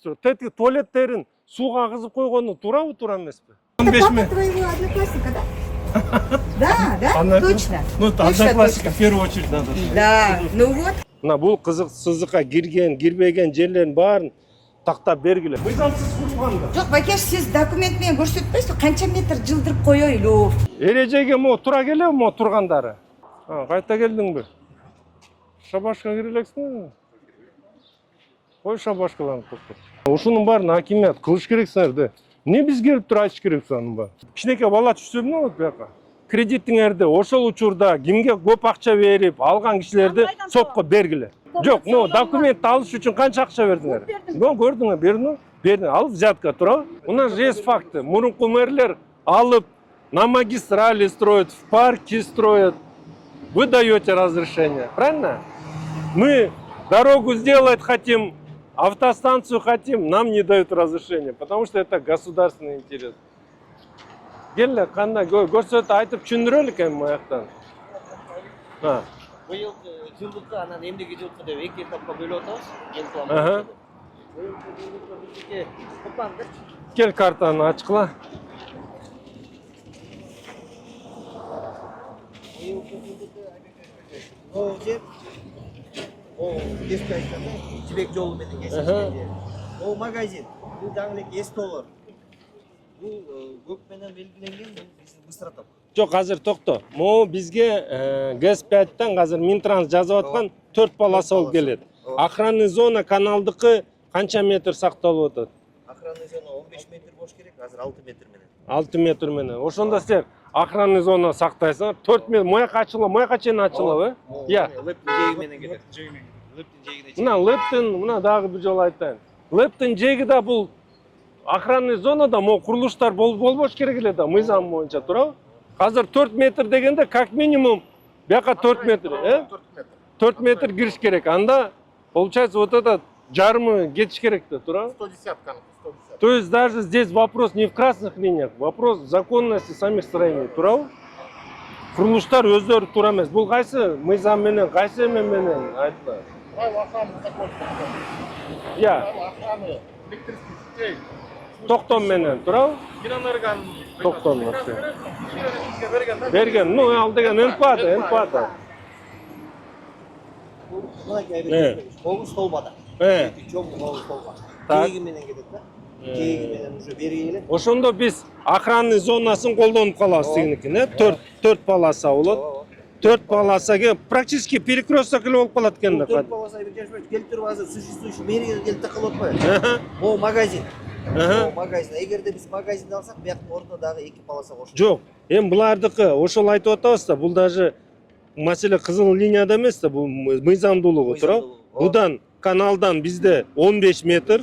Тетиги туалеттерин сууга агызып койгону туурабы, туура эмеспи? Это папа твоего одноклассника, да? Да, точно. Ну, одноклассника в первую очередь надо. Да, ну вот. Мына бул кызык сызыкка кирген, кирбеген жерлерин баарын тактап бергиле. Мыйзамсыз курганда. Жоқ, Бакеш, сіз документ менен көрсөтпөйсүз, канча метр жылдырып коёюлу. Эрежеге могу туура келеби могу тургандары? Кайта келдиңби? Шабашка кире элексиңби? Кой шабашкаларды токтот. Ушунун баарын акимият кылыш керек силерде. Эмне биз келип туруп айтыш керек анын баарын? Кичинекей бала түшсө эмне болот буяка? Кредитиңерди ошол учурда кимге көп акча берип алган кишилерди сотко бергиле. Жок, могу документти алыш үчүн канча акча бердиңер? Мен көрдүңөр, бердиң. Ал взятка туурабы? У нас же есть факты. Мурунку мэрлер алып на магистрали строят, в парке строят. Вы даете разрешение, правильно? Мы дорогу сделать хотим, автостанцию хотим, нам не дают разрешение, потому что это государственный интерес. Келе, кандай көрсөтүп айтып түшүндүрөлүк эми маяктан. Быйыл жылдыкка анан эмдиги жылкы деп эки этапка бөлүп атабыз. Ел план. Кел картаны ачкыла. О, жер. О, эске айтканда жибек жолу менен кесилген жер. О, магазин. Бул дагы эле эс толор. Бул көк менен белгиленген биздин быстратат. Жок, азыр токто. Могу бизге ГЭС-5тан азыр Минтранс жазып аткан 4 полоса болуп келет. Охранный зона каналдыкы канча метр сакталып атат? Охранный зона 15 метр болуш керек, азыр 6 метр менен. 6 метр менен. Ошондо силер охранный зона сактайсыңар. 4 метр мояка ачыла, мояка чейин ачылабы? Я. Лептин жеги менен келет. Лептин жегине чейин. Мына лептин, мына дагы бир жолу айтайын. Лептин жеги да бул охранный зонада могу курулуштар болбош керек эле да, мыйзам боюнча, туурабы? Азыр 4 метр дегенде как минимум бияка 4 метр, 4 метр кириш керек. Анда получается вот этот жарымы кетиш керек да, туурабы? 110. То есть даже здесь вопрос не в красных линиях, вопрос законности самих строений, туурабы? Курулуштар өздөрү туура эмес. Бул кайсы мыйзам менен, кайсы эме менен айтпа. Правила охраны закончились. Я. Правила охраны электрических сетей. Токтом менен, туурабы? Минэнерген. Токтом вообще. Берген, ну ал деген эмпата. Могу столбада. Чоң могу столба. Жеги менен кетет да. Жеги менен уже бери келет. Ошондо биз охранный зонасын колдонуп калабыз тигинекин, 4 полоса болот. 4 полосага практически перекресток эле болуп калат экен да. 4 полоса келип туруп азыр существующий мэрия келип такылып атпайбы? Могу магазин. Магазин. Эгерде биз магазинди алсак, бияктын ордуна дагы 2 полоса кошулат. Жок, эми булардыкы ошол айтып атабыз да, бул даже маселе кызыл линияда эмес да, бул мыйзамдуулугу, туурабы? Будан каналдан бизде 15 метр.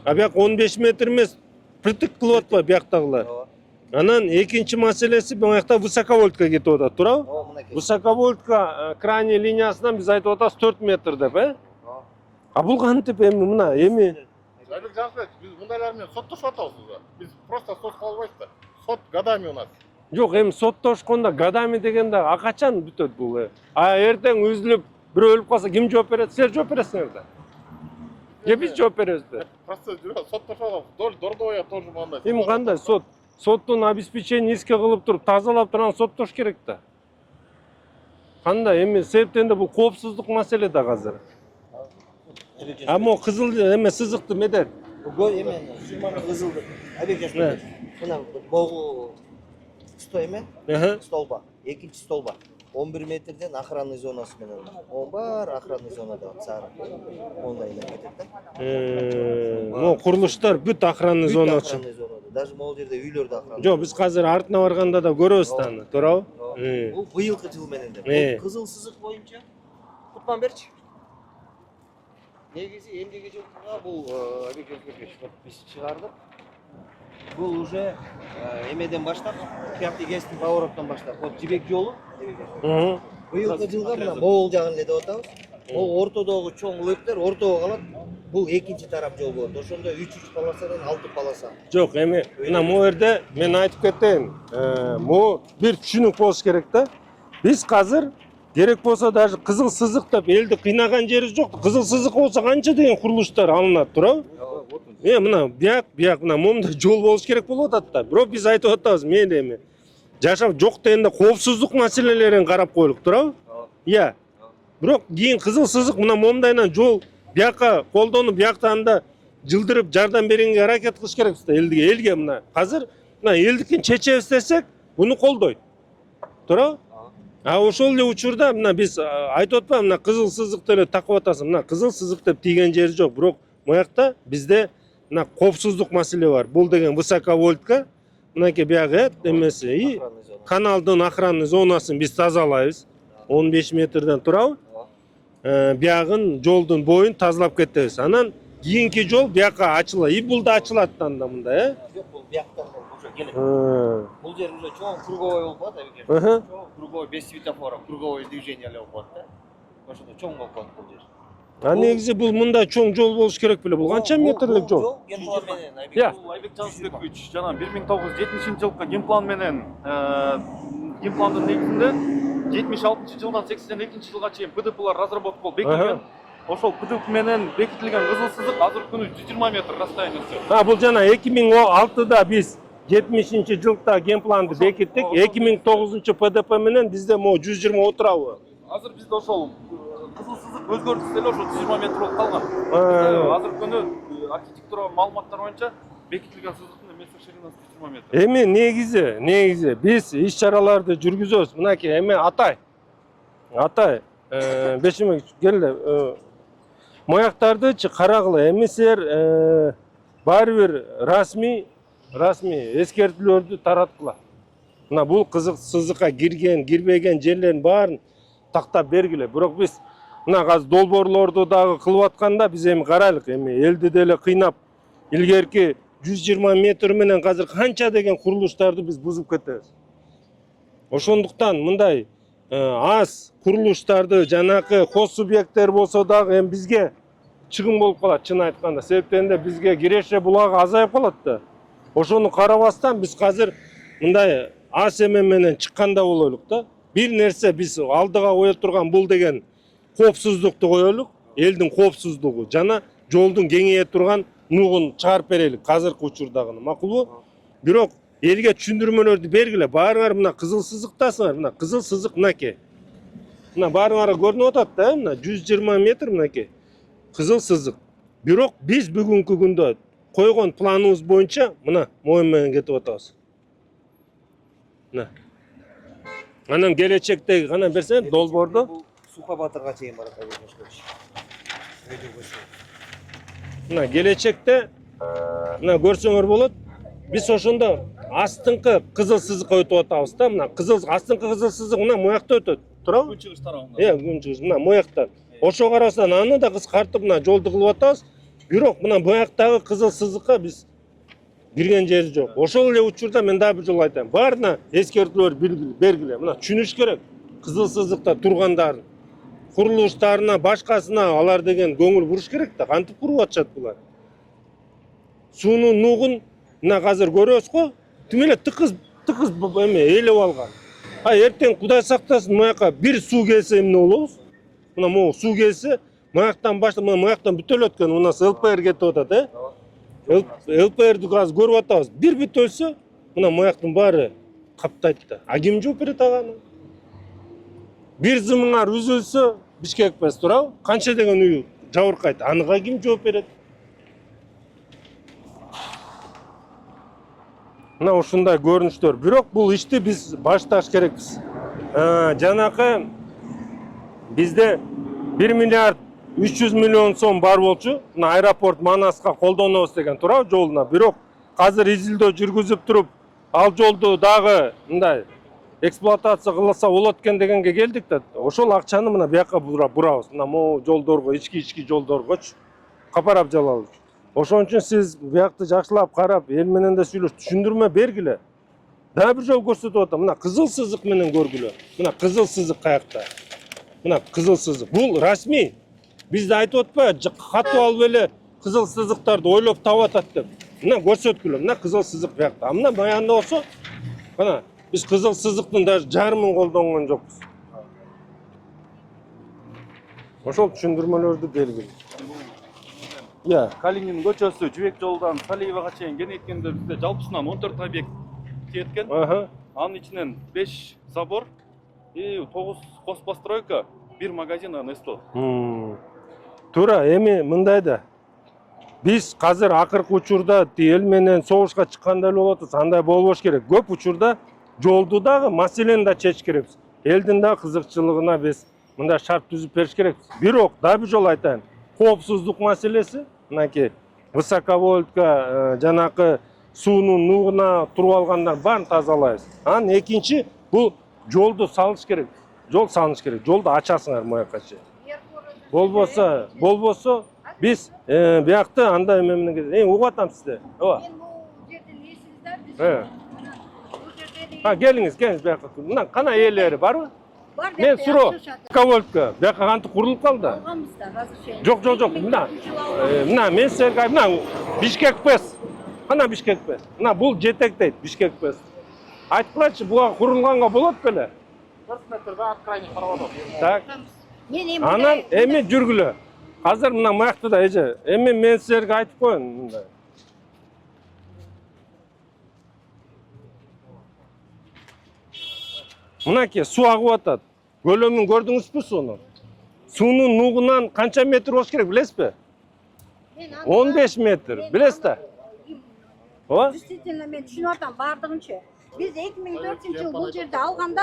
А бияк 15 метр эмес, притык кылып атпайбы бияктагылар. Анан экинчи маселеси буякта высоковольтка кетип атат, туурабы? Высоковольтка крайний линиясынан биз айтып атабыз 4 метр деп, А бул кантип эми мына эми Жайлык Жансыбек, биз мындайлар менен соттошуп атабыз уже. Биз просто сотко албайбыз да. Сот годами у нас. жок, эми соттошкондо годами дегенде качан бүтөт бул? Эртең үзүлүп, бирөө өлүп калса ким жооп берет? Силер жооп бересиңер да. Же биз жооп беребиз да. Просто соттошуп атабыз. Дордовая тоже мындай. Эми кандай соттун обеспечение иске кылып туруп, тазалап турган соттош керек да. Кандай эми себептен да бул коопсуздук маселе да азыр. Могу кызыл эме сызыкты медет. Эме сызманы кызылды. Айбек Жашпаевич. Мына могу сто эме? Столба. Экинчи столба. 11 метрден охранный зонасы менен. Он бар охранный зонада сары. Ондай эле кетет да. Могу курулуштар бүт охранный зона үчүн. Даже могул жерде үйлөр да охранный. Жок, биз азыр артына барганда да көрөбүз да аны, туурабы? Бул быйылкы жыл менен деп. Кызыл сызык боюнча Кутман берчи. Негизи эмдиги жылкыга бул Айбек Жашпаевич биз чыгардык. Бул уже эмеден баштап, Кяпти Гестин повороттон баштап, вот жибек жолу. Быйылкы жылга мына могул жагын эле деп атабыз. Могул ортодогу чоң лептер ортого калат. Бул экинчи тарап жол болот. Ошондо 3 полосадан 6 полоса. Жок, эми мына могу жерде мен айтып кетейин. Могу бир түшүнүк болуш керек да. Биз азыр керек болса даже кызыл сызык деп элди кыйнаган жери жок. Кызыл сызык болсо канча деген курулуштар алынат, туурабы? мына бияк мына момундай жол болуш керек болуп атат да. Бирок биз айтып атабыз, мейли эми. Жашап жок дегенде коопсуздук маселелерин карап коелук, туурабы? Иә. Бирок кийин кызыл сызык мына момундайынан жол бияка колдонуп, бияктан да жылдырып жардам бергенге аракет кылыш керекпиз да элге мына. Азыр мына элдикин чечебиз десек, буну колдойт. Туурабы? А ошол эле учурда мына биз айтып атпайбы, мына кызыл сызыкты эле такып атасың. Мына кызыл сызык деп тийген жери жок, бирок моякта бизде мына коопсуздук маселе бар. Бул деген высоковольтка, мынакей биягы эмеси и каналдын охранный зонасын биз тазалайбыз. 15 метрден турабы? Биягын жолдун боюн тазалап кетебиз. Анан кийинки жол бияка ачылат. И бул да ачылат анда мындай, Жок, бул бияктан уже келет. Бул жер уже чоң круговой болуп калат, абеке. Чоң круговой, без светофора, круговой движение эле болуп калат да. Ошондо чоң болуп калат бул жер. А негизи бул мындай чоң жол болуш керек беле? Бул канча метрлик жол? Генплан менен, Иә. Бул Айбек Жансүбекович жана 1970 жылкы генплан менен генпландын негизинде 76 жылдан 82 жылга чейин ПДПлар разработка болуп бекитилген. Ошол ПДП менен бекитилген кызыл сызык азыркы күнү 120 метр расстояниясы. Бул жана 2006-да биз 70-жылкта генпланды бекиттик. 2009 ПДП менен бизде могу 120 отурабы? Азыр бизде ошол кызыл сызык өзгөртүлсө эле ошол 120 метр болуп калган. Азыркы күнү архитектура маалыматтар боюнча бекитилген сызыктын метр ширинасы 120 метр. Эми негизи биз иш-чараларды жүргүзөбүз. Мынакей эми Атай, бешимек келе. Мояктардычы карагыла. Эми силер баары бир расмий эскертүүлөрдү тараткыла. Мына бул кызыл сызыкка кирген, кирбеген жерлерин баарын тактап бергиле. Бирок биз мына азыр долбоорлорду дагы кылып атканда биз эми карайлык, эми элди деле кыйнап илгерки 120 метр менен азыр канча деген курулуштарды биз бузуп кетебиз. Ошондуктан мындай аз курулуштарды жанакы хос субъекттер болсо дагы эми бизге чыгым болуп калат, чын айтканда. Себептен да бизге киреше булагы азайып калат да. Ошону карабастан биз азыр мындай аз эме менен чыкканда болойлук да. Бир нерсе биз алдыга кое турган бул деген коопсуздукту коелук, элдин коопсуздугу жана жолдун кеңейе турган нугун чыгарып берелик азыркы учурдагыны. Макулбу? Бирок элге түшүндүрмөлөрдү бергиле. Баарыңар мына кызыл сызыктасыңар. Мына кызыл сызык мынакей. Мына баарыңар көрүнүп атат да, мына 120 метр мынакей. Кызыл сызык. Бирок биз бүгүнкү күндө койгон планыбыз боюнча мына моюн менен кетип атабыз. Мына. Анан келечектеги гана берсең долбоорду. Сухобаторга чейин барат, Айбек Жансүбекович. Мына келечекте мына көрсөңөр болот. Биз ошондо астыңкы кызыл сызыкка өтүп атабыз да. Мына астыңкы кызыл сызык мына моякта өтөт. Туурабы? Күнчыгыш тарабында. Күнчүгүш мына мояктан. Ошо карасынан аны да кыскартып мына жолду кылып атабыз. Бирок мына мояктагы кызыл сызыкка биз кирген жери жок. Ошол эле учурда мен дагы бир жолу айтайын. Баарына эскертүүлөр бергиле. Мына түшүнүш керек. Кызыл сызыкта тургандардын курулуштарына, башкасына алар деген көңүл буруш керек да. Кантип куруп атышат булар? Суунун нугун мына азыр көрөбүз го. Тим эле тыкыз эме ээлеп алган. А эртең Кудай сактасын, мояка бир суу келсе эмне болобуз? Мына могу суу келсе, мояктан баштап, мына мояктан бүтөлөт экен, у нас ЛПР кетип атат, ЛПРди азыр көрүп атабыз. Бир бүтөлсө, мына мояктын баары каптайт да. А ким жооп берет ага? Бир зымыңар үзүлсө, Бишкек без, туурабы? Канча деген үй жабыркайт, анага ким жооп берет? Мына ушундай көрүнүштөр. Бирок бул ишти биз башташ керекпиз. Жанакы бизде 1 миллиард 300 миллион сом бар болчу. Мына аэропорт Манаска колдонобуз деген туурабы жолуна. Бирок азыр изилдөө жүргүзүп туруп, ал жолду дагы мындай эксплуатация кылса болот экен дегенге келдик да. Ошол акчаны мына бияка бурабыз. Мына могу жолдорго, ички жолдоргочу капарап жалабыз. Ошон үчүн сиз биякты жакшылап карап, эл менен да сүйлөш, түшүндүрмө бергиле. Дагы бир жол көрсөтүп атам. Мына кызыл сызык менен көргүлө. Мына кызыл сызык каякта. Мына кызыл сызык. Бул расмий. Бизде айтып атпайбы, катып алып эле кызыл сызыктарды ойлоп таап атат деп. Мына көрсөткүлө. Мына кызыл сызык биякта. Мына баянда болсо, мына биз кызыл сызыктын даже жарымын колдонгон жокпуз. Ошол түшүндүрмөлөрдү бергиле. иә Калинин көчөсү Жибек жолунан Салиевага чейин кеңейткенде бизде жалпысынан 14 объект кеткен. Анын ичинен 5 забор и 9 хозпостройка, 1 магазин НСТО. туура эми мындай да биз азыр акыркы учурда эл менен согушка чыккандай болуп атабыз, андай болбош керек. Көп учурда жолду дагы маселени да чечиш керекпиз. Элдин да кызыкчылыгына биз мындай шарт түзүп бериш керекпиз. Бирок дагы бир жолу айтайын, коопсуздук маселеси, мынакей высоковольтка жанакы суунун нугуна туруп алгандар баарын тазалайбыз. Анан экинчи бул жолду салыш керек. Жол салыш керек. Жолду ачасыңар мояка чейин. Болбосо биз биякты андай эмне угуп атам сизди. Ооба. Мен бул жерден эсиңиздер, биз Келиңиз биякка. Мына кана ээлери барбы? бар деп Мен суроо. Высоковольтка биякка кантип курулуп калды? алганбыз да разрешение. Жок. Мына мен силерге мына Бишкек ПЭС. Кана Бишкек ПЭС. Мына бул жетектейт Бишкек ПЭС. Айткылачы, буга курулганга болот беле? 4 метрде от крайних проводов. Так. Мен эми Анан эми жүргүлө. Азыр мына маякты да эже. Эми мен силерге айтып коеюн мындай. Мынакей суу агып атат. Көлөмүн көрдүңүзбү сууну? Суунун нугунан канча метр болуш керек билесизби? 15 метр. Билесиз да? Ооба? Действительно мен түшүнүп атам бардыгынча. Биз 2004-жылы бул жерде алганда,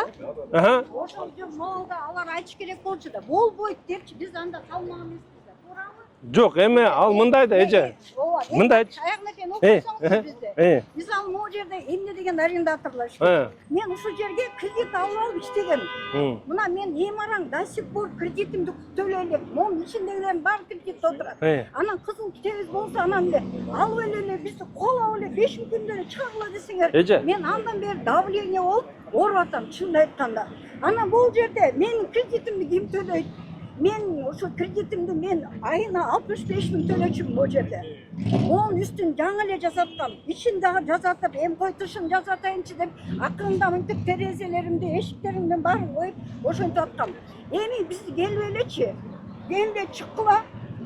ошол жолда алар айтыш керек болчу да. Болбойт депчи, биз анда калмаган эмеспиз да. Туурабы? Жок, эми ал мындай да эже. Мындай айтчы. Аягына чейин окусаңыз бизде. Биз ал могу жерде эмне деген арендаторлор иштейт. Мен ушул жерге кредит алып алып иштегем. Мына мен эми араң до сих пор кредитимди төлөй элек. Монун ичиндегилердин баары кредитте отурат. Анан кызыл китебиз болсо анан алып эле бизди колоп эле 5 күндө эле чыгыла десеңер. Мен андан бери давление болуп ооруп атам чынын айтканда. Анан бул жерде менин кредитимди ким төлөйт? Мен ошо кредитимди мен айына 65 000 төлөчүмүн бул жерде. Онун үстүн жаңы эле жасаткам. Ичин дагы жасатып, эми кой тышын жасатайынчы деп акырында мынтип терезелеримди, эшиктеримдин баарын коюп ошентип аткам. Эми биз келип элечи. Келде чыккыла,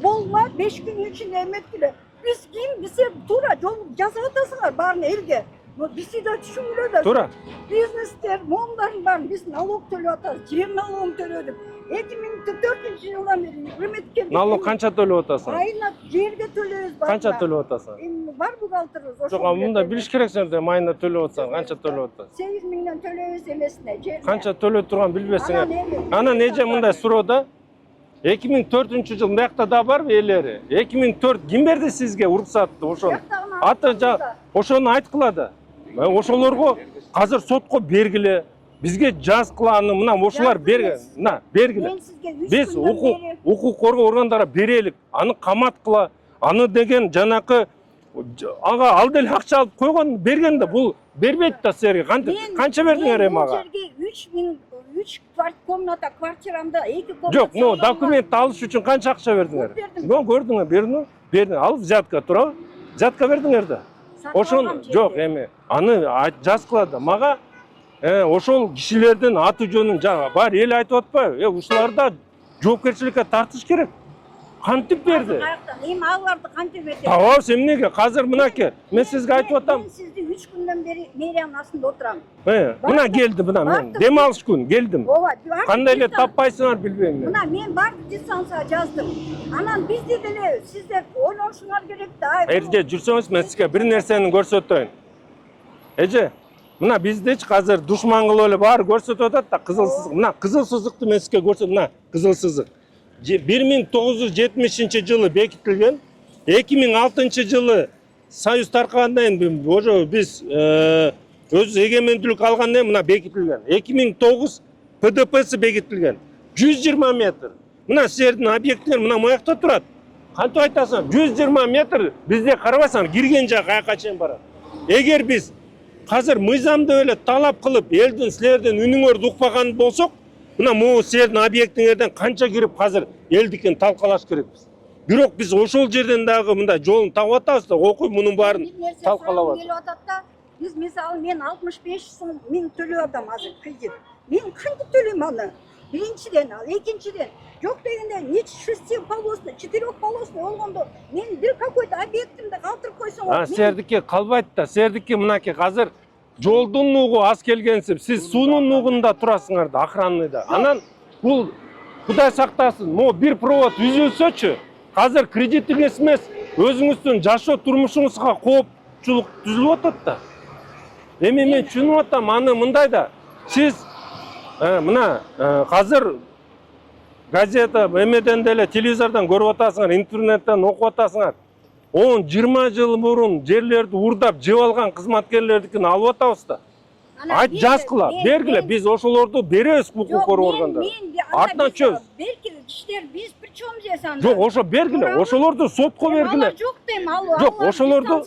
болма 5 күнүн ичинде эметкиле. Биз ким? Биз туура жол жасап атасыңар баарын элге. Бизди да түшүнгүлө да. Туура. Бизнестер, моңдардын баарын биз налог төлөп атабыз. Жер налогун төлөдүк. 2004-жылдан бери үкмөткө Налог канча төлөп атасың? Айына жерге төлөбүз бар. Канча төлөп атасың? Эми бар бухгалтерибиз ошо. Жок, мында билиш керексиңер да, айына төлөп атсаң, канча төлөп атасың? 8 миңден төлөбүз эмесине жерге. Канча төлөп турган билбесиңер. Анан эже мындай суроо да. 2004-жыл мыякта да барбы ээлери? 2004 ким берди сизге уруксатты ошону? Аты ошону айткыла да. Ошолорго азыр сотко бергиле. Бизге жазгыла, мына ошолар берген. Мына бергиле. Биз укук коргоо органдарына берелик. Аны каматкыла. Аны деген жанакы ага ал деле акча алып койгон берген да, бул бербейт да силерге. Канча бердиңер эми ага? Бул жерге 3 комната квартирамда 2 комната. Жок, ну документти алыш үчүн канча акча бердиңер? Ну көрдүңөр, бердиң. Алып взятка туурабы? Взятка бердиңер да. Ошон жок эми аны жазгыла да. Мага ошол кишилердин аты жөнүн бар эл айтып атпайбы? Ушуларда жоопкерчиликке тартыш керек. Кантип берди? Эми аларды кантип берди? Табабыз эмнеге? Азыр мынаке, мен сизге айтып атам. Мен сизди 3 күндөн бери мэриянын астында отурам. Мына келди, мына мен дем алыш күн келдим. Кандай эле таппайсыңар билбейм мен. Мына мен бардык дистанцияга жаздым. Анан бизди деле сиздер ойлонушуңар керек да. Эже жүрсөңүз мен сизге бир нерсени көрсөтөйүн. Эже, мына биздечи азыр душман кылып эле баары көрсөтүп атат да, кызыл сызык. Мына кызыл сызыкты мен сизге көрсөтөм, мына кызыл сызык. 1970-жылы бекитилген, 2006-жылы Союз таркагандан кийин ошо биз өз эгемендүүлүк алгандан кийин мына бекитилген. 2009 ПДПсы бекитилген. 120 метр. Мына силердин объектилер мына моякта турат. Кантип айтасың? 120 метр бизде карабайсыңар, кирген жак каяка чейин барат. Эгер биз азыр мыйзамды эле талап кылып, элдин силердин үнүңөрдү укпаган болсок, мына могу силердин объектиңерден канча кирип азыр элдикин талкалаш керекпиз. Бирок биз ошол жерден дагы мындай жолун таап атабыз да, окуй мунун баарын талкалап атат. Биз мисалы мен 65 000 төлөп атам азыр кредит. Мен кантип төлөйм аны? Биринчиден ал, экинчиден жок дегенде не шестиполосный, четырехполосный болгондо мен бир какой-то объектимди калтырып койсоң. Сіздердікі қалбайды да, сіздердікі мынаке қазір жолдың нугу аз келгенсіп, сіз суның нугунда турасыңар да, охранныйда. Анан бұл Құдай сақтасын, мо бір провод үзілсөчү, қазір кредитіңіз емес, өзіңіздің жашоо турмушуңузга коопчулук түзүлүп атат да. Эми мен түшүнүп атам, аны мындай да, сиз мына қазір газета, эмеден деле телевизордан көрүп атасыңар, интернеттен окуп атасыңар. 10-20 жыл мурун жерлерди урдап жеп алган кызматкерлердикин алып атабыз да. Айт жазкыла, бергиле, биз ошолорду беребиз укук коргоо органдарына. Артынан чөз. Белки иштер биз причем здесь анда? Жок, ошо бергиле, ошолорду сотко бергиле. Жок дейм, ал. Жок, ошолорду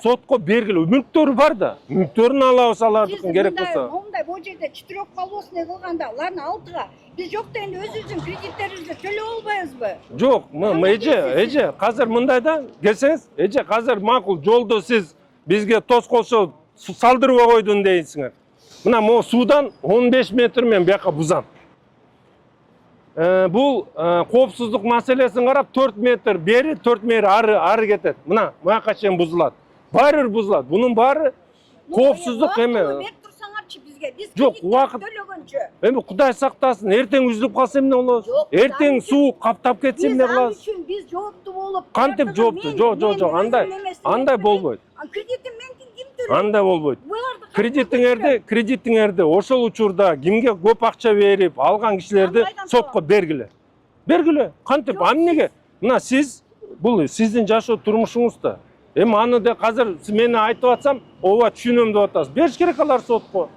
сотко бергиле. Мүлктөрү бар да. Мүлктөрүн алабыз алардыкын керек болсо. Мондай бул жерде четырехполосный кылганда, алардын алтыга биз жок дегенде өзүбүздүн кредиттерибизди төлөп албайбызбы? Жок, эже, казыр мындай да, келсеңиз, эже, казыр макул жолду сиз бизге тоскоолсо салдырып койдун дейсиңер. Мына могу суудан 15 метр мен бияка бузам. Бул коопсуздук маселесин карап 4 метр бери, 4 метр ары кетет. Мына буяка чейин бузулат. Баары бузулат. Бунун баары коопсуздук эме. Жок, убакыт төлөгөнчө. Эми Кудай сактасын, эртең үзүлүп калса эмне болобуз? Эртең суу каптап кетсе эмне кылабыз? Биз жооптуу болуп. Кантип жооптуу? Жок, андай болбойт. Кредитим мен ким төлөйт? Андай болбойт. Кредитиңерди ошол учурда кимге көп акча берип алган кишилерди сотко бергиле. Бергиле. Кантип? Эмнеге? Мына сиз, бул сиздин жашоо турмушуңуз да. Эми аны да казыр мени айтып атсам, ооба түшүнөм деп атасыз. Бериш керек алар сотко.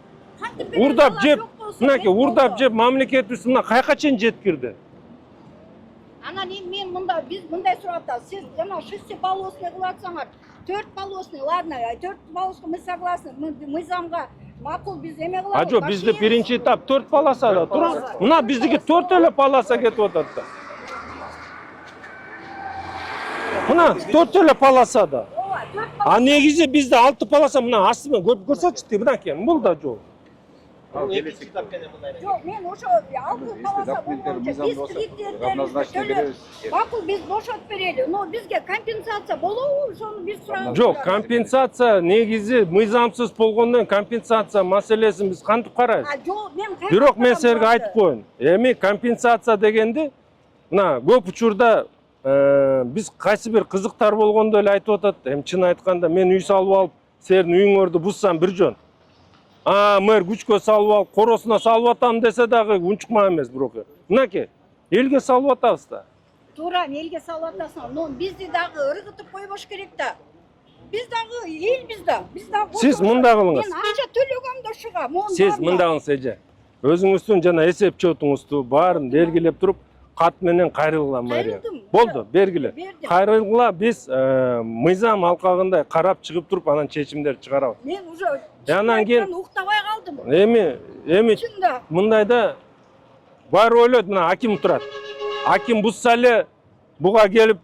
Урдап жеп, мынаке урдап жеп мамлекетибиз мына каяка чейин жеткирди. Анан мен мында биз мындай сурап атабыз. Сиз жана шестиполосный кылатсаңар, 4 полосный, ладно, 4 полосный мы согласны. Мы замга макул биз эме кылабыз. Жок, бизде биринчи этап 4 полосада тура. Мына биздики 4 эле полоса кетип атат да. Мына 4 эле полосада. А негизи бизде 6 полоса, мына астымен көрсөтчү, мынакей, бул да жол. Жок, мен ошо 6 полоса болгончо биз кредиттерибизди төлөп, макул биз бошотуп берели. Но бизге компенсация болобу? Ошону биз сурап. Жок, компенсация негизи мыйзамсыз болгондон компенсация маселесин биз кантип карайбыз? Жок, мен Бирок мен силерге айтып коеюн. Эми компенсация дегенди мына көп учурда биз кайсы бир кызыктар болгондо эле айтып атат. Эми чын айтканда мен үй салып алып, силердин үйүңөрдү бузсам бир жөн. Мэр күчкө салып алып, коросуна салып атам десе дагы унчукма эмес бирок. Мынакей, элге салып атабыз да. Туура, элге салып атасың. Но бизди дагы ыргытып койбош керек да. Биз дагы элбиз да. Биз дагы. Сиз мында кылыңыз. Мен акча төлөгөм да ушуга. Сиз мында кылыңыз эже. Өзүңүздүн жана эсеп чотуңузду баарын белгилеп туруп, кат менен кайрылгыла мэрия. Болду, бергиле. Кайрылгыла, биз мыйзам алкагындай карап чыгып туруп анан чечимдер чыгарабыз. Мен уже анан кийин уктабай калдым. Эми мындайда баары ойлойт, мына аким турат. Аким бузса эле буга келип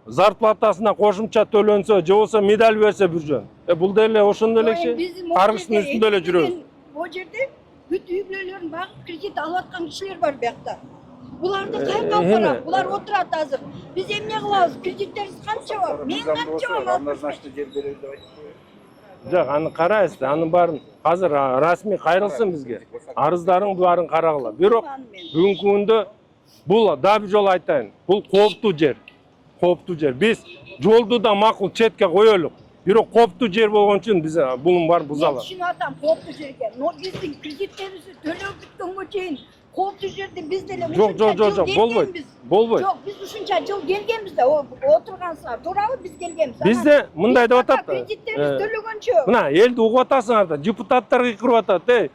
зарплатасына кошумча төлөнсө, же болсо медаль берсе бир жөн. Бул деле ошондой элекши. Каргыштын үстүндө эле жүрөбүз. Бул жерде бүт үй бүлөлөрүн багып кредит алып аткан кишилер бар биякта. Буларды кайка алып барат? Булар отурат азыр. Биз эмне кылабыз? Кредиттерибиз канча бар? Мен канча бар? Однозначно жер беребиз деп айтып. Жок, аны карайбыз да, анын баарын азыр расмий кайрылсын бизге. Арыздарын баарын карагыла. Бирок бүгүнкү күндө бул да бир жолу айтайын. Бул кооптуу жер. Кооптуу жер. Биз жолду да макул четке коелук. Бирок кооптуу жер болгон үчүн биз бунун баарын бузалы. Түшүнүп атам, кооптуу жерге. Но биздин кредиттерибизди төлөп бүткөнгө чейин кооптуу жерде биз деле жок, болбойт. Жок, биз ушунча жыл келгенбиз да, отургансыңар. Туурабы, биз келгенбиз. Бизде мындай деп атат. Кредиттерибиз төлөгөнчө. Мына элди угуп атасыңар да, депутаттар кыйкырып атат.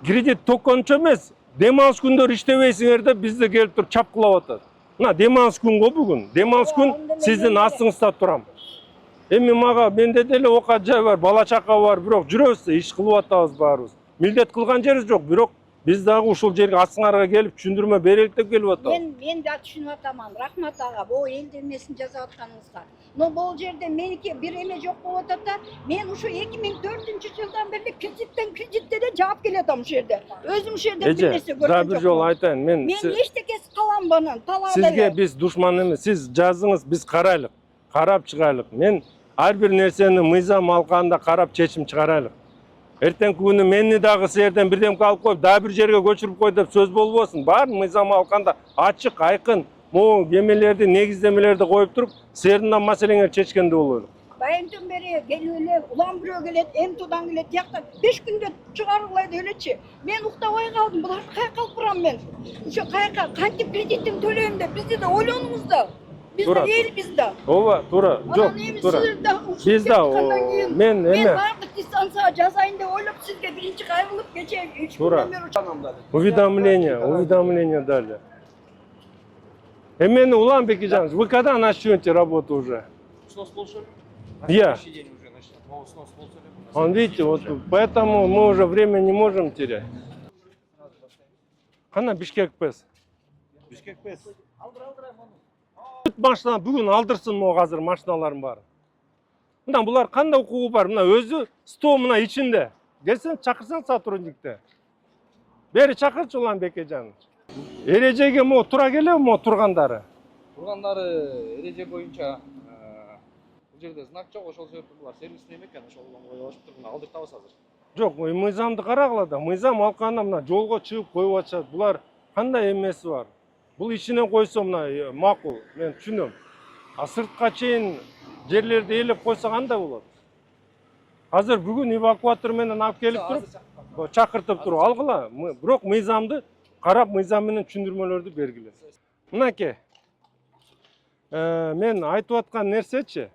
Кредит төккөнчө эмес, дем алыш күндөр иштебейсиңер деп бизди келип туруп чапкылап атат. Мына дем алыш күн го бүгүн. Дем алыш күн сиздин астыңызда турам. Эми мага менде деле окат жай бар, бала чака бар, бирок жүрөбүз, иш кылып атабыз баарыбыз. Милдет кылган жерибиз жок, бирок Биз дагы ушул жерге астыңарга келип түшүндүрмө берелик деп келип атабыз. Мен да түшүнүп атаман. Рахмат ага, бул элдин эмесин жазып атканыңызга. Но бул жерде меники бир эме жок болуп атат да, мен ушу 2004-жылдан бери кредитте де жаап келатам ушул жерде. Өзүм ушул жерде бир нерсе көргөм жок. Да бир жолу айтайын, Мен эчтекеси каламбанын, талап сизге биз душман эмес. Сиз жазыңыз, биз карайлык, карап чыгайлык. Мен ар бир нерсени мыйзам алканда карап чечим чыгарайлык. Эртеңки күнү мени дагы сиздерден бирдемке алып коюп, дагы бир жерге көчүрүп кой деп сөз болбосун. Баарын мыйзам алканда ачык, айкын, могу эмелерди, негиздемелерди коюп туруп, сиздердин да маселеңерди чечкенде болойлук. Байымтын бери келип эле, улам бирөө келет, М-тудан келет, тиякта 5 күндө чыгарылайды элечи. Мен уктабай калдым, булар каяка алып барам мен? Ошо каяка кантип кредитин төлөйм деп бизди да ойлонуңуз да. Биз да эл биз да. Ооба, туура. Жок, туура. Биз да мен эме бардык дистанцияга жазайын деп ойлоп сизге биринчи кайрылып кече 3 күндөн бери уведомление дали. Эмени Улан Бекежанович, вы когда начнете работу уже? Снос болушу. Я. Следующий день уже начнет. Снос болсо. Он, видите, вот поэтому мы уже время не можем терять. Кана Бишкек ПЭС. Бишкек ПЭС. Бүт машина бүгүн алдырсын могу азыр машиналардын баары. Мына булар кандай укугу бар? Мына өзү стол мына ичинде. Келсең чакырсаң сотрудникти. Бери чакырчы Улан Бекежанович. Эрежеге мо тура келеби мо тургандары? Тургандары эреже боюнча бул жерде знак жок, ошол себептен булар сервисный эме экен, ошолдон коюп алышыптыр, мына алдыртабыз азыр. Жок, мыйзамды карагыла да. Мыйзам алканда мына жолго чыгып коюп атышат. Булар кандай эмеси бар? Бул ичине койсо мына макул, мен түшүнөм. А сыртка чейин жерлерди ээлеп койсо кандай болот? Азыр бүгүн эвакуатор менен алып келип туруп, чакыртып туруп алгыла. Бирок мыйзамды карап, мыйзам менен түшүндүрмөлөрдү бергиле. Мынакей. Мен айтып аткан нерсечи.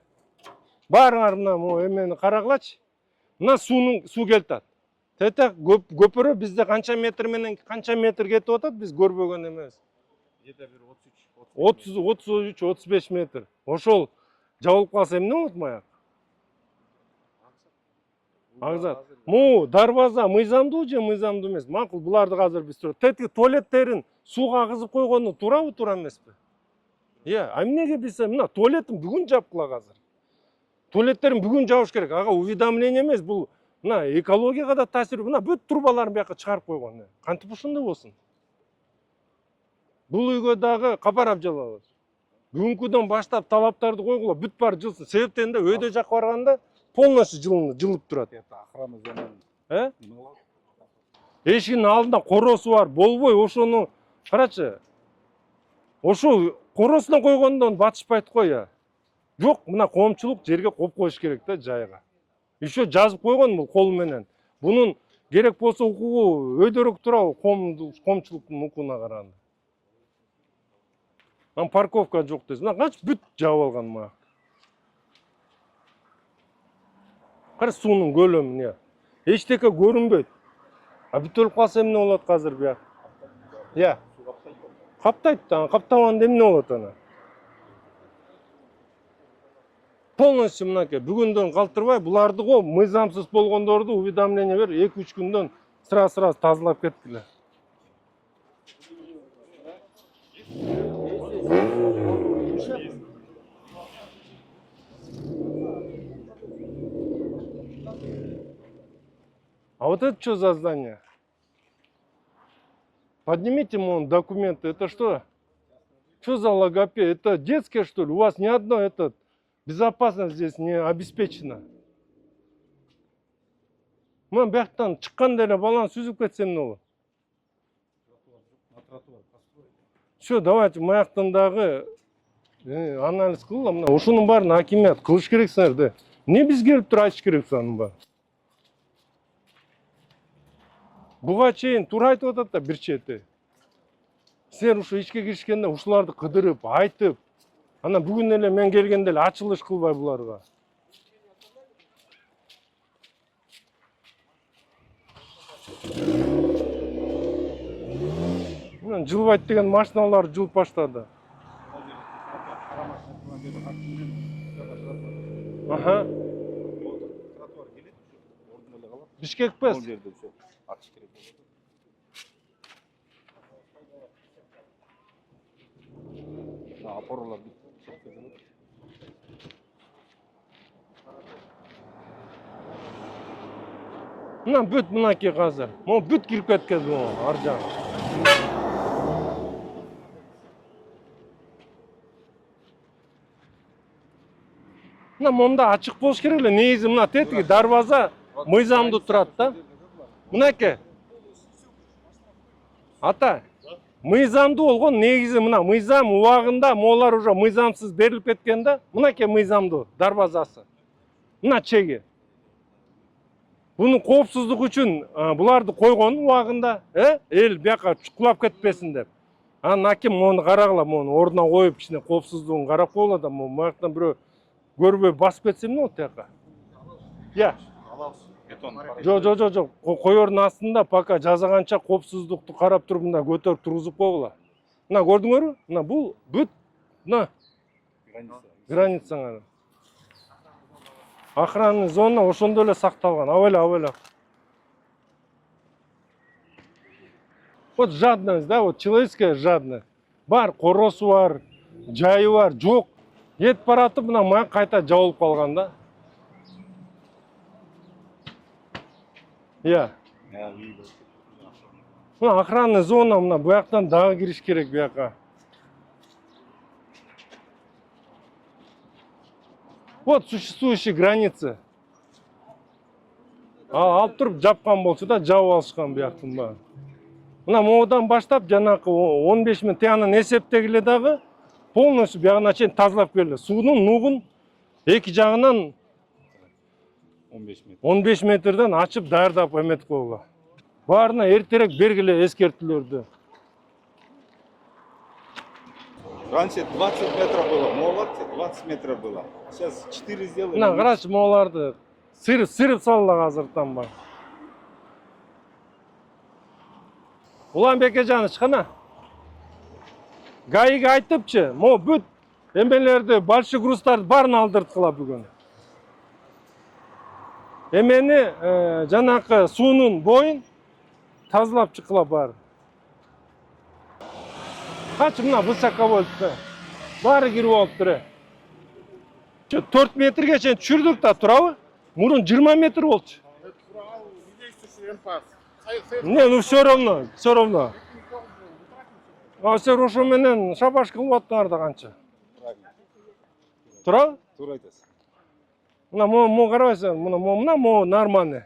Баарыңар мына эмени карагылачы. Мына суу келтат. Тетек көпүрө бизде канча метр менен канча метр кетип атат, биз көрбөгөн эмес. Где-то бир 33-35 метр. Ошол жабылып калса эмне болот маяк? Агзат. Дарбаза мыйзамдуу же мыйзамдуу эмес? Макул, буларды азыр биз турат. Тетиги туалеттерин сууга агызып койгону туурабы, туура эмеспи? А эмнеге биз мына туалетин бүгүн жапкыла азыр. Туалеттерин бүгүн жабыш керек. Ага уведомление эмес, бул мына экологияга да таасир. Мына бүт трубаларын бияка чыгарып койгон. Кантип ошондой болсун? Бул үйгө дагы капарап жалабыз. Бүгүнкүдөн баштап талаптарды койгула, бүт баары жылсын. Себептен да өйдө жакка барганда полностью жылып турат. Охрана зона. Эшигинин алдында коросу бар, болбой ошону карачы. Ошо коросуна койгондон батышпайт го. Жок, мына коомчулук жерге коюп коюш керек да, жайга. Еще жазып койгон бул кол менен. Бунун керек болсо укугу өйдөрөөк турабы коомчулуктун укугуна караганда. Парковка жок дейсиз. Мына канча бүт жаап алган мага. Кара суунун көлөмү. Эчтеке көрүнбөйт. А бүтөлүп калса эмне болот азыр бияк? Каптайт да, каптабаганда эмне болот ана? Полностью мынакей бүгүндөн калтырбай, буларды го мыйзамсыз болгондорду уведомление бер, 2-3 күндөн сразу тазалап кеткиле. А вот это что за здание? Поднимите ему документы. Это что? Что за логопед? Это детское, что ли? У вас ни одно безопасность здесь не обеспечена. Мен бияктан чыкканда эле баланы сүзүп кетсем эмне болот? Все, давайте маяктан дагы анализ кылгыла. Мына ошонун баарын акимият кылыш керек силер да. Эмне биз келип туруп айтыш керек анын баарын? Буга чейин туура айтып атат да бир чети. Силер ушу ичке киришкенде ушуларды кыдырып, айтып, ана бүгүн эле мен келгенде эле ачылыш кылбай буларга. Мына жылбайт деген машиналар жылып баштады. Аха. Бишкек ПЭС. опоралар. Мына бүт мынакей қазір. Мо бүт кіріп кеткен бұл ар жағы. Мына момда ачық болуш керек эле. Негизи мына тетиги дарбаза мыйзамдуу турат да. Мынакей. Ата, мыйзамдуу болгон негизи мына мыйзам убагында молар уже мыйзамсыз берилип кеткен да. Мынакей мыйзамдуу дарбазасы. Мына чеги. Bunun коопсуздук үчүн буларды койгон убагында, эл бияка чукулап кетпесин деп. Анан аким мону карагыла, мону ордуна коюп, кичине коопсуздугун карап койгула да, маяктан бирөө көрбөй басып кетсе эмне болот тияка? Я. Бетон. Жок. Коердун астында пока жазаганча коопсуздукту карап туруп мында көтөрүп тургузуп койгула. Мына көрдүңөрбү? Мына бул бүт мына границаңа. Охранный зона ошондой эле сакталган. Абайла. Вот жадность, да, вот человеческая жадность. Бар, коросу бар, жайы бар, жок. Кетип баратып мына маяк кайта жабылып калган да. Я. Мына охранный зона мына буяктан дагы кириш керек буяка. Вот существующие границы. Алып туруп жапкан болчу да, жабып алышкан буяктын баары. Мына моудан баштап жанакы 15 миң тыянын эсептегиле дагы полностью бuyagына чейин тазалап келди. Суунун нугун эки жагынан 15 метрден ачып даярдап эметип койгула. Баарына эртерээк бергиле эскертүүлөрдү. Раньше 20 метров было, молодцы, 20 метров было. Сейчас 4 сделали. Мына карачы моуларды сырып салла азыртан бар. Уланбек эжан ычкана. Гайга айтыпчы, мо бүт эмелерди, большой грузтарды баарын алдырткыла бүгүн. Эмени жанакы суунун боюн тазалап чыккыла баары. Качы мына высоковольтты. Баары кирип алыптыр. 4 метрге чейин түшүрдүк да, турабы? Мурун 20 метр болчу. Не, ну все равно. А сен ошо менен шабаш кылып аттыңар да канча. Турабы? Туура айтасыз. Мына мо карабайсың, мына мо нормальный.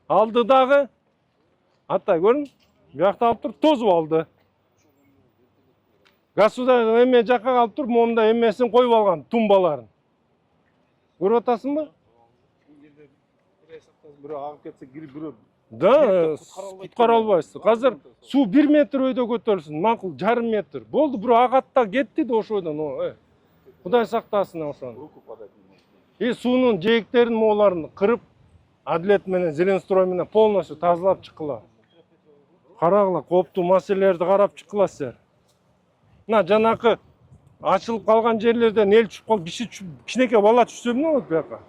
Алды дагы. Ата көрүн, бuyakta алып туруп тозуп алды. Государство эме жакка алып туруп, момда эмесин коюп алган, тумбаларын. Көрүп атасыңбы? Бирөө агып кетсе, кирип бирөө. Да, куткара албайсыз. Азыр суу 1 метр өйдө көтөрүлсүн, макул 1,5 метр. Болду, бирөө агатта кетти да ошойдон. Кудай сактасын ошону. И суунун жээктерин мооларын кырып, Адилет менен Зеленстрой менен полностью тазалап чыккыла. Карагыла, кооптуу маселелерди карап чыккыла силер. Мына жанакы ачылып калган жерлерден эл чүп калып, кичинекей бала түшсө эмне болот буяка?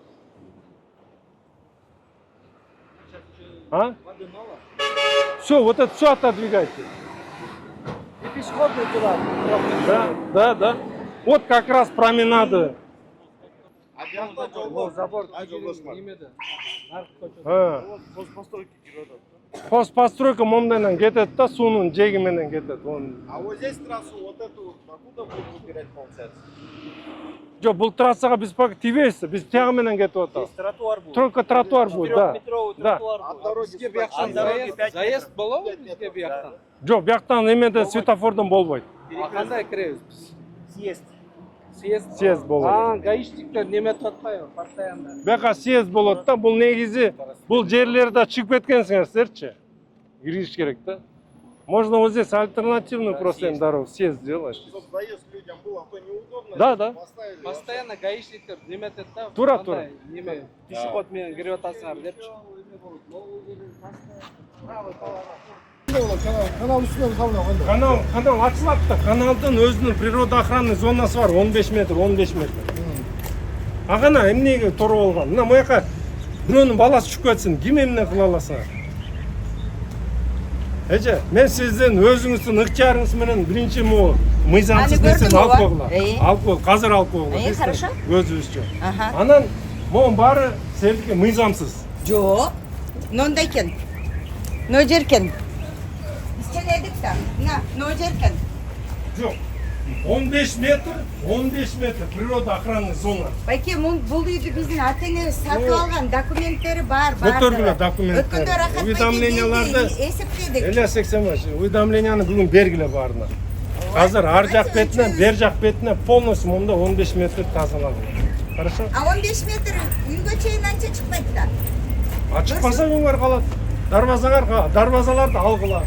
А? Все, вот это все отодвигайте. И пешеходный туда. Да. Вот как раз променады. Забор. Постройка момдайнан кетет да, суунун жеги менен кетет. А вот здесь трассу, вот эту, откуда будем убирать, получается? Жок, бул трассага биз пока тийбейбиз, биз тягы менен кетип атабыз. Тротуар будет. Только тротуар будет, да. Тротуар Дороги будет. Заезд болобу бизге бияктан? Жок, бияктан эмеден светофордон болбойт. Кандай киребиз биз? Съезд болот. Гаишниктер неметип атпайбы постоянно? Бияка съезд болот да, бул негизи бул жерлерде чыгып кеткенсиңер силерчи. Кириш керек да. Можно вот здесь альтернативную просто им дорогу, съезд сделать. Чтобы заезд людям был, а то неудобно. Да. Поставили. Постоянно гаишниктер неметет да? Тура. Неме пешеход менен кирип атасыңар депчи. Канал ачылат да, каналдын өзүнүн природа охранный зонасы бар, 15 метр. Агана эмнеге торуп алган? Мына мояка бирөөнүн баласы түшүп кетсин, ким эмне кыла аласыңар? Эже, мен сиздин өзүңүздүн ыктыярыңыз менен биринчи могу мыйзамсыз Аны нерсени көрдүм, алып ооба. койгула. Алып кой, азыр алып койгула. Хорошо. Өзүбүзчө. Ага. Анан монун баары сендики мыйзамсыз. Жоқ. Мындай екен. Мына жер екен. Біз келедік та. Мына жер екен. Жок. 15 метр природа охранный зона. Байке, бұл үйді біздің ата-енеміз сатып алған документтері бар. Көтөргүлө документтер. Өткөндө рахат Уведомленияларды есептедік. эле 85. Уведомленияны бүгүн бергиле баарына. Азыр ар жак бетинен, бер жак бетинен полностью монда 15 метр тазаланды. Хорошо? А 15 метр үйгө чейин анча чыкпайт да. Чыкпаса үйүңөр калат. Дарбазаларды алгыла.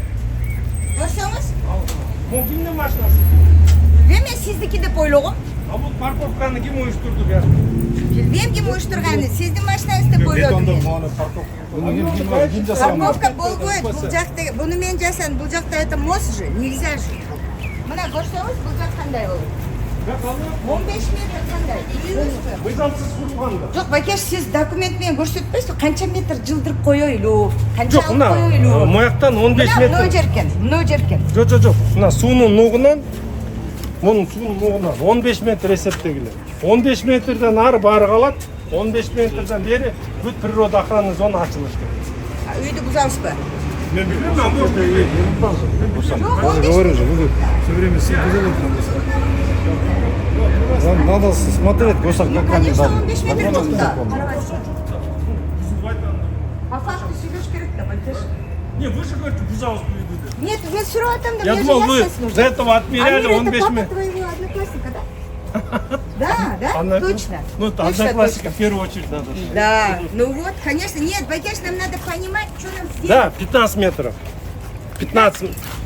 Көрсөңүз? Бул кимдин машинасы? Мен сиздики деп ойлогом. А бул парковканы ким уюштурду бияк? Билбейм ким уюштурганын. Сиздин машинаңыз деп ойлодум. Парковка болбойт. Бул жакта буну мен жасадым. Бул жакта это мост же, нельзя же. Мына көрсөңүз, бул жак кандай болот? 15 метр кандай? Мыйзамсыз курулганда. Жок, Бакеш, сиз документ менен көрсөтпөйсүз, канча метр жылдырып коёйлу? Канча Жок, мына мояктан 15 метр. Мына жеркен, мына жеркен. Жок. Мына суунун нугунан мунун суунун нугунан 15 метр эсептегиле. 15 метрден ары баары калат. 15 метрден бери бүт природа охранный зона ачылыш керек. Үйдү бузабызбы? Мен билбейм, а может Жок, 15 Говорю же, вы все время сидели там. Надо смотреть, госак, как они Конечно, дали. 15 метр Закон жок да. закон. А факты сүйлөш керек да, Бакеш. Не, вы же говорите, бузабыз үйдү деп. Нет, мен сурап атам да, Я мне же думал, вы ясно нужно. за этого отмеряли Амир, 15 это папа метров. твоего одноклассника, да? Да, Она- точно. Ну, Точно, одноклассника в первую очередь надо. точно. Да, ну вот, конечно, нет, Бакеш, нам надо понимать, что нам сделать. Да, 15 метров. 15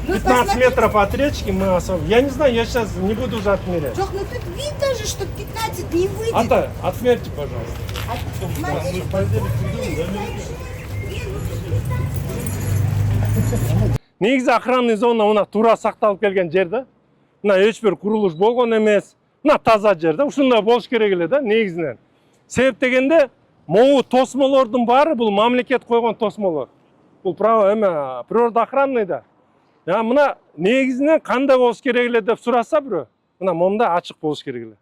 Ну, 15 посмотрите. метров от речки мы особо. Я не знаю, я сейчас не буду уже отмерять. Жок, ну тут видно же, что 15 не выйдет. Отмерьте, пожалуйста. Смотри, Негизи охранный зона мына туура сакталып келген жер да. Мына эч бир курулуш болгон эмес. Мына таза жер да. Ушундай болуш керек эле да негизинен. Себеп дегенде могу тосмолордун баары бул мамлекет койгон тосмолор. Бул право эме природа охранный да. Я мына негизинен кандай болуш керек эле деп сураса бирөө. Мына момундай ачык болуш керек эле.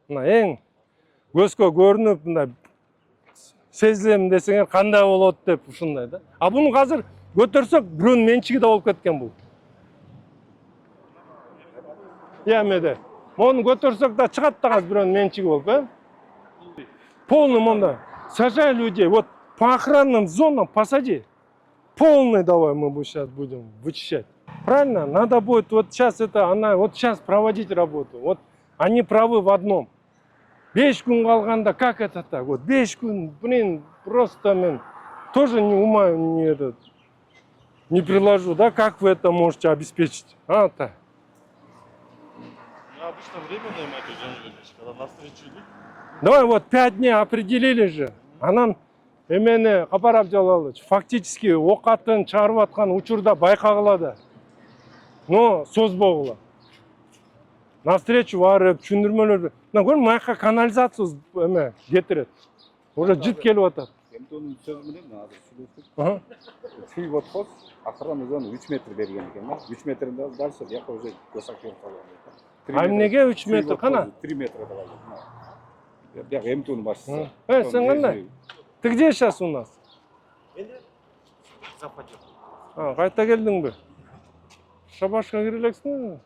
Мына эң көзгө көрүнүп мындай сезилем десеңер кандай болот деп ушундай да. А буну азыр көтөрсөк бирөөнүн менчиги да болуп кеткен бул. Эмеде. Мону көтөрсөк да чыгат да азыр бирөөнүн менчиги болуп, Полный монда. Сажай людей. Вот по охранным зонам посади. Полный давай мы сейчас будем вычищать. Правильно? Надо будет вот сейчас вот сейчас проводить работу. Вот они правы в одном. 5 күн калганда, как это так? Вот 5 күн, блин, просто мен тоже ума не приложу, да, как вы это можете обеспечить? Так. Обычно временное это жөнөтөбүз, когда на встречу идут. Давай вот 5 дней определили же. Анан эмени Капаров Жалалович фактически ок атын чыгарып аткан учурда байкагыла да. Но созбогула. На встречу барып, түшүндүрмөлөр. Мына көрүн, маяка канализация эме кетирет. Уже жыт келип атат. МТУнун сөзү менен азыр сүйлөштүк. Чүй отхоз охранный зона 3 метр берген экен да. 3 метрден дальше жака уже госак берип калган. А эмнеге 3 метр кана? 3 метр да. Бияк МТУнун башчысы. Сен кандай? Ты где сейчас у нас? Западет. Кайта келдиңби? Шабашка кире элексиңби?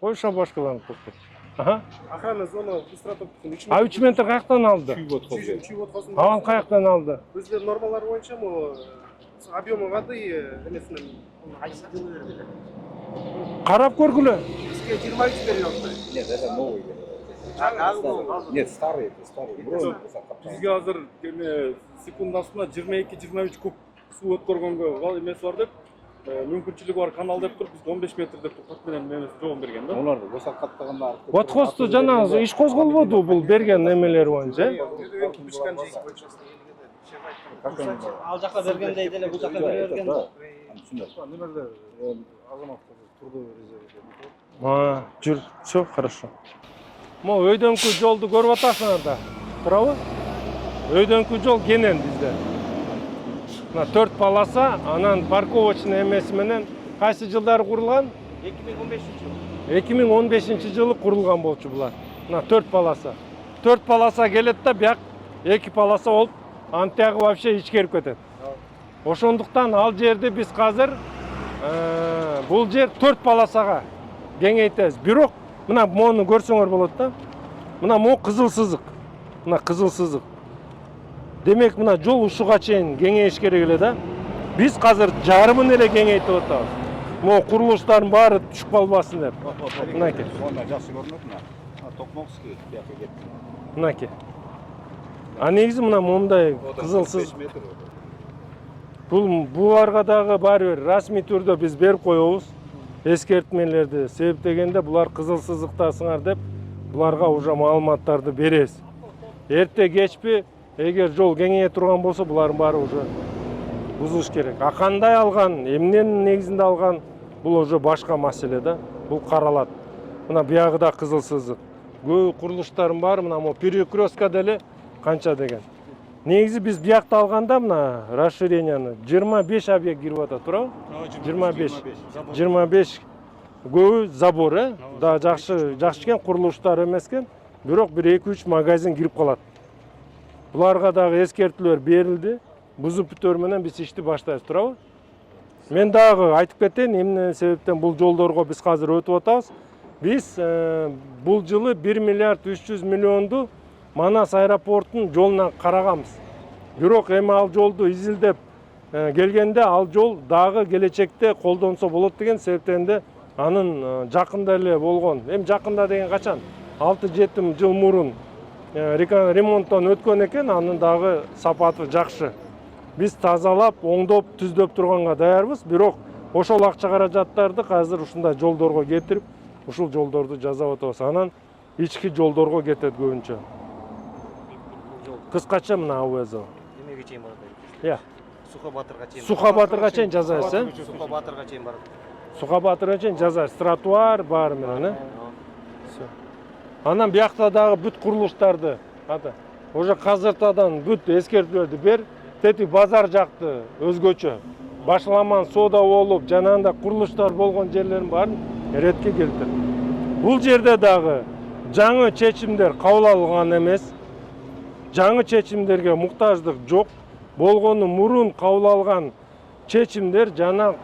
Кой шабашкаланып токтоп. Охранная зона быстроты 3 метр каяктан алды? Чүй отхозун. Аван каяктан алды? Бізде нормалар боюнча могу объемы воды эмесинен Карап көргүлө. бизге 23 берилет. Нет, это новый. Нет, старый. Бұрын Бизге азыр секундасына 22-23 куб суу өткөргөнгө эмеси бар деп, мүмкүнчүлүгү бар канал деп туруп, биз 15 метр деп токтот менен эмеси жоон берген да. оларды госак каттаганда Отхозду жанагы иш козголбоду бул берген эмелери боюнча. Ал жака бергендей деле бул жака бере берген да. Жүр, все хорошо. Могу өйдөнкү жолду көрүп атасыңар да. Туурабы? Өйдөнкү жол кенен бизде. Мына 4 полоса, анан парковочный эмеси менен Кайсы жылдары курулган? 2015 yıl. 2015 жылы курулган болчу булар. Мына 4 полоса. 4 полоса келет да бияк 2 полоса болуп, антягы вообще ичкерип кетет. Ошондуктан ал жерди биз азыр бул жер 4 полосага кеңейтебиз. Бирок мына мону көрсөңөр болот да. Мына мо кызыл сызык. Мына кызыл сызык. Демек мына жол ушуга чейин кеңейиш керек эле да. Биз азыр жарымын эле кеңейтип атабыз. Мо курулуштардын баары түшүп калбасын деп. Мынакей. Онда жакшы көрүнөт мына. Токмокский бияка кетти. Мынакей. А негизи мына момундай кызыл сызык. Буларга дагы баары бир расмий түрдө биз берип коебуз. Эскертмелерди. Себеп дегенде булар кызыл сызыктасыңар деп буларга уже маалыматтарды беребиз. Эрте кечпи эгер жол кеңейе турган болсо булардын баары уже бузуш керек. А кандай алган, эмненин негизинде алган, бул уже башка маселе да. Бул каралат. Мына биягы да кызыл сызык. Көп курулуштардын баары мына мо перекрестка деле канча деген. Негизи биз биякты алганда мына расширенияны 25 объект кирип атат, туурабы? 25 көбү забор, да жакшы экен, курулуштар эмес экен. Бирок бир 2-3 магазин кирип калат. Буларга дагы эскертүүлөр берилди. Бузуп бүтөр менен биз ишти баштайбыз, туурабы? Мен дагы айтып кетейин, эмне себептен бул жолдорго биз азыр өтүп атабыз. Биз бул жылы 1 миллиард 300 миллионду Манас аэропортунун жолуна караганбыз. Бирок эми ал жолду изилдеп келгенде ал жол дагы келечекте колдонсо болот деген себептен анын жакында эле болгон. Эми жакында деген качан? 6-7 жыл мурун ремонттон өткөн экен, анын дагы сапаты жакшы. Биз тазалап, оңдоп, түздөп турганга даярбыз. Бирок ошол акча каражаттарды азыр ушундай жолдорго кетирип, ушул жолдорду жасап атабыз. Анан ички жолдорго кетет көбүнчө. Кыскача мына АВЗ. Эмеге чейин барат. Иә. Суха Батырга чейин. Суха Батырга чейин жасайбыз, Суха Батырга чейин барат. Суха Батырга чейин жасайбыз. Тротуар баары менен, Анан биякта дагы бүт курулуштарды, уже казыртадан бүт эскертүүлөрдү бер. Тети базар жакты өзгөчө. Башламан соода болуп, жанагындай курулуштар болгон жерлердин баарын эретке келтир. Бул жерде дагы жаңы чечимдер кабыл алынган эмес. Жаңы чечимдерге муктаждык жок. Болгону мурун кабыл алган чечимдер жана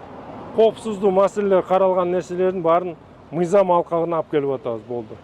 коопсуздуу маселелер каралган нерселердин баарын мыйзам алкагына алып келип атабыз, болду.